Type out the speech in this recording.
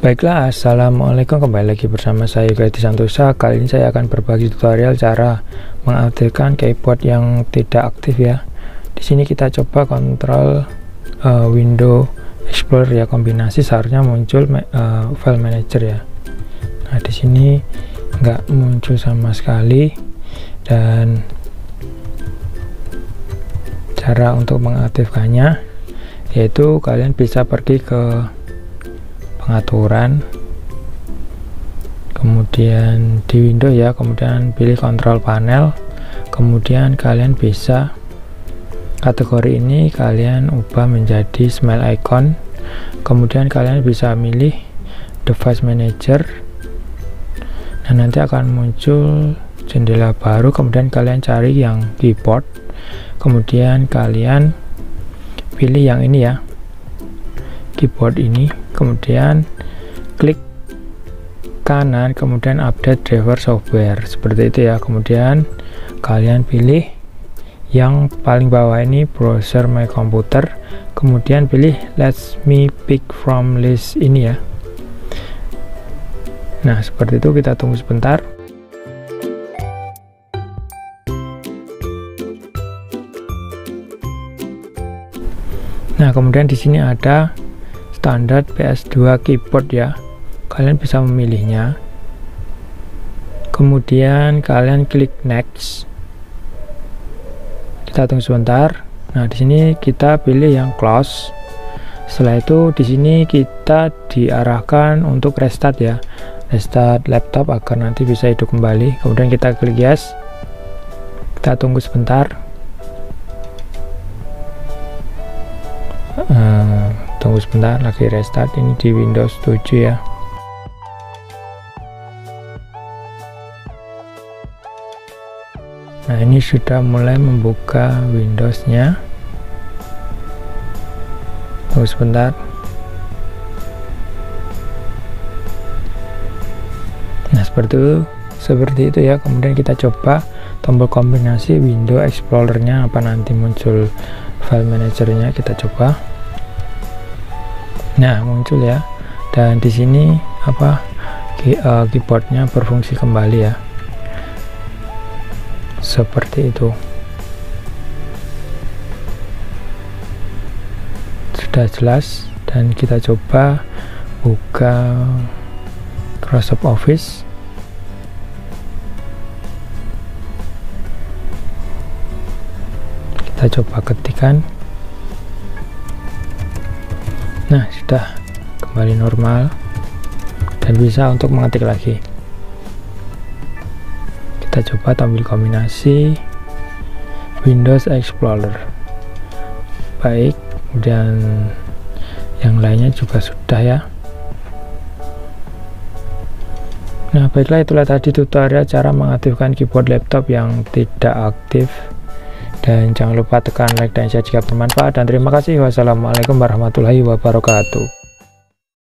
Baiklah, assalamualaikum, kembali lagi bersama saya Yoga Edi Santosa. Kali ini saya akan berbagi tutorial cara mengaktifkan keyboard yang tidak aktif ya. Di sini kita coba kontrol window explorer ya, kombinasi seharusnya muncul file manager ya. Nah di sini nggak muncul sama sekali, dan cara untuk mengaktifkannya yaitu kalian bisa pergi ke pengaturan, kemudian di window ya, kemudian pilih control panel, kemudian kalian bisa kategori ini kalian ubah menjadi smile icon, kemudian kalian bisa milih device manager. Nah nanti akan muncul jendela baru, kemudian kalian cari yang keyboard, kemudian kalian pilih yang ini ya, keyboard ini, kemudian klik kanan, kemudian update driver software seperti itu ya. Kemudian kalian pilih yang paling bawah ini, browser my computer, kemudian pilih let me pick from list ini ya. Nah seperti itu, kita tunggu sebentar. Nah kemudian di sini ada standar PS2 keyboard ya, kalian bisa memilihnya, kemudian kalian klik next, kita tunggu sebentar. Nah di sini kita pilih yang close. Setelah itu di sini kita diarahkan untuk restart ya, restart laptop agar nanti bisa hidup kembali. Kemudian kita klik yes, kita tunggu sebentar. Tunggu sebentar, lagi restart ini di Windows 7 ya. Nah ini sudah mulai membuka Windowsnya, tunggu sebentar. Nah seperti itu ya. Kemudian kita coba tombol kombinasi window explorernya, apa nanti muncul file manajernya, kita coba. Nah muncul ya, dan di sini keyboardnya berfungsi kembali ya, seperti itu. Sudah jelas, dan kita coba buka Microsoft Office. Kita coba ketikkan. Nah sudah kembali normal dan bisa untuk mengetik lagi. Kita coba tampil kombinasi Windows Explorer. Baik, kemudian yang lainnya juga sudah ya. Nah baiklah, itulah tadi tutorial cara mengaktifkan keyboard laptop yang tidak aktif. Dan jangan lupa tekan like dan share jika bermanfaat, dan terima kasih. Wassalamualaikum warahmatullahi wabarakatuh.